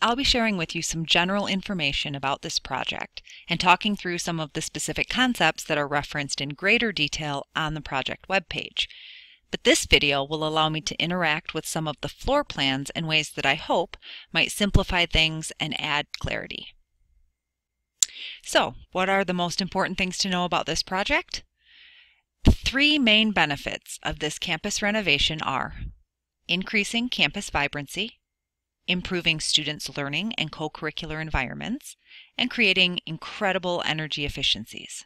I'll be sharing with you some general information about this project and talking through some of the specific concepts that are referenced in greater detail on the project webpage. But this video will allow me to interact with some of the floor plans in ways that I hope might simplify things and add clarity. So, what are the most important things to know about this project? The three main benefits of this campus renovation are increasing campus vibrancy, improving students' learning and co-curricular environments, and creating incredible energy efficiencies.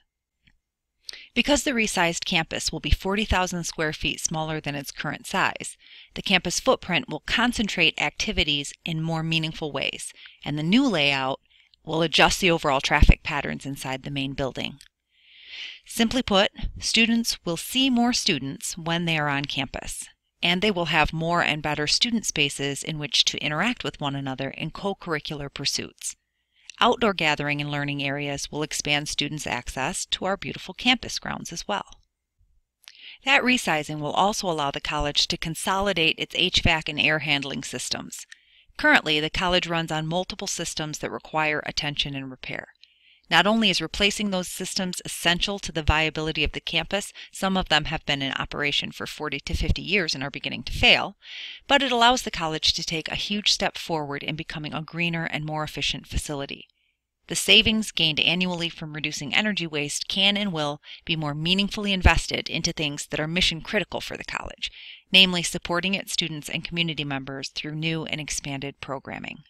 Because the resized campus will be 40,000 square feet smaller than its current size, the campus footprint will concentrate activities in more meaningful ways, and the new layout will adjust the overall traffic patterns inside the main building. Simply put, students will see more students when they are on campus, and they will have more and better student spaces in which to interact with one another in co-curricular pursuits. Outdoor gathering and learning areas will expand students' access to our beautiful campus grounds as well. That resizing will also allow the college to consolidate its HVAC and air handling systems. Currently, the college runs on multiple systems that require attention and repair. Not only is replacing those systems essential to the viability of the campus, some of them have been in operation for 40 to 50 years and are beginning to fail, but it allows the college to take a huge step forward in becoming a greener and more efficient facility. The savings gained annually from reducing energy waste can and will be more meaningfully invested into things that are mission critical for the college, namely supporting its students and community members through new and expanded programming.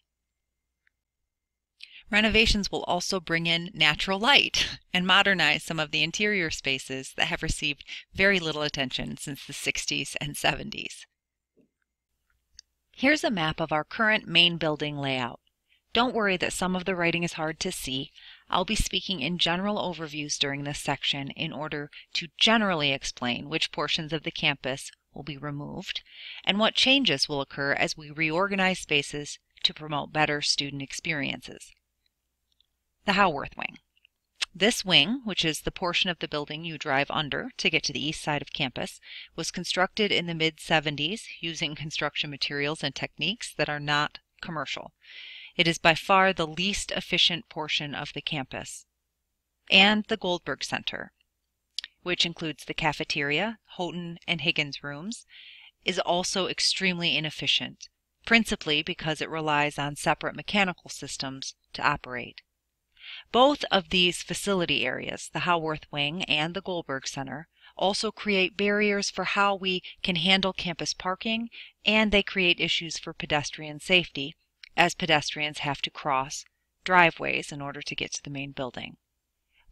Renovations will also bring in natural light and modernize some of the interior spaces that have received very little attention since the 60s and 70s. Here's a map of our current main building layout. Don't worry that some of the writing is hard to see. I'll be speaking in general overviews during this section in order to generally explain which portions of the campus will be removed and what changes will occur as we reorganize spaces to promote better student experiences. The Howarth Wing. This wing, which is the portion of the building you drive under to get to the east side of campus, was constructed in the mid-70s using construction materials and techniques that are not commercial. It is by far the least efficient portion of the campus. And the Goldberg Center, which includes the cafeteria, Houghton and Higgins rooms, is also extremely inefficient, principally because it relies on separate mechanical systems to operate. Both of these facility areas, the Howarth Wing and the Goldberg Center, also create barriers for how we can handle campus parking, and they create issues for pedestrian safety, as pedestrians have to cross driveways in order to get to the main building.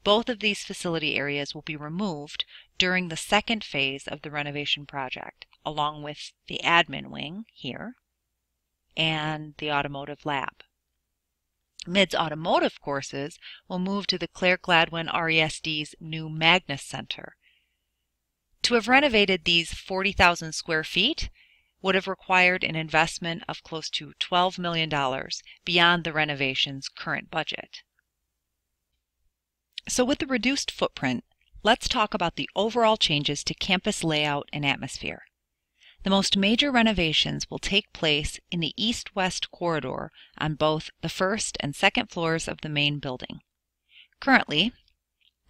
Both of these facility areas will be removed during the second phase of the renovation project, along with the admin wing here and the automotive lab. MID's automotive courses will move to the Claire Gladwin RESD's new Magnus Center. To have renovated these 40,000 square feet would have required an investment of close to $12 million beyond the renovation's current budget. So with the reduced footprint, let's talk about the overall changes to campus layout and atmosphere. The most major renovations will take place in the east-west corridor on both the first and second floors of the main building. Currently,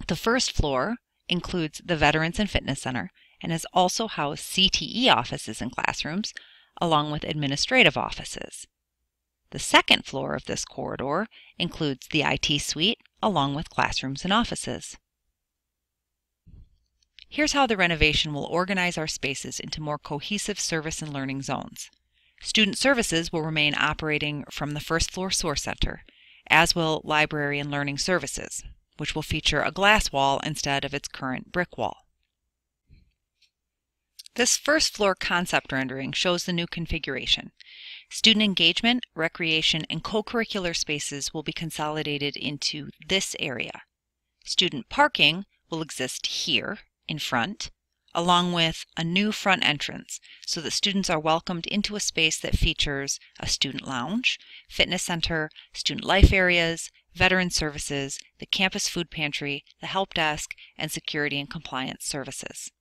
the first floor includes the Veterans and Fitness Center and has also housed CTE offices and classrooms, along with administrative offices. The second floor of this corridor includes the IT suite, along with classrooms and offices. Here's how the renovation will organize our spaces into more cohesive service and learning zones. Student services will remain operating from the first floor Source Center, as will library and learning services, which will feature a glass wall instead of its current brick wall. This first floor concept rendering shows the new configuration. Student engagement, recreation, and co-curricular spaces will be consolidated into this area. Student parking will exist here in front, along with a new front entrance so that students are welcomed into a space that features a student lounge, fitness center, student life areas, veteran services, the campus food pantry, the help desk, and security and compliance services.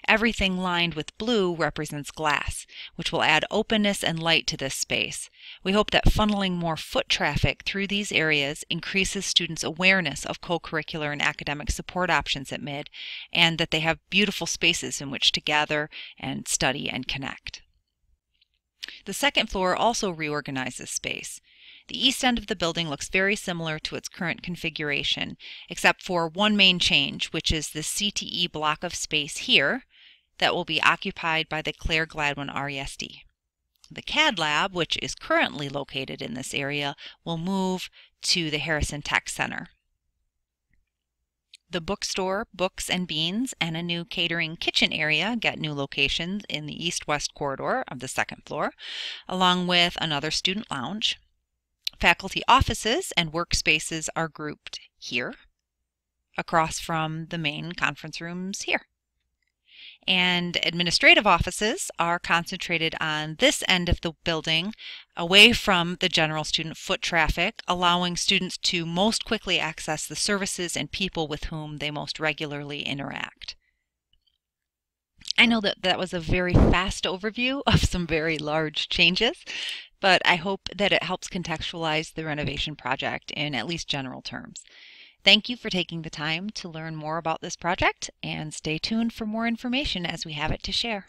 Everything lined with blue represents glass, which will add openness and light to this space. We hope that funneling more foot traffic through these areas increases students' awareness of co-curricular and academic support options at Mid, and that they have beautiful spaces in which to gather and study and connect. The second floor also reorganizes space. The east end of the building looks very similar to its current configuration, except for one main change, which is the CTE block of space here that will be occupied by the Claire Gladwin RESD. The CAD lab, which is currently located in this area, will move to the Harrison Tech Center. The bookstore, Books and Beans, and a new catering kitchen area get new locations in the east-west corridor of the second floor, along with another student lounge. Faculty offices and workspaces are grouped here, across from the main conference rooms here. And administrative offices are concentrated on this end of the building, away from the general student foot traffic, allowing students to most quickly access the services and people with whom they most regularly interact. I know that was a very fast overview of some very large changes, but I hope that it helps contextualize the renovation project in at least general terms. Thank you for taking the time to learn more about this project, and stay tuned for more information as we have it to share.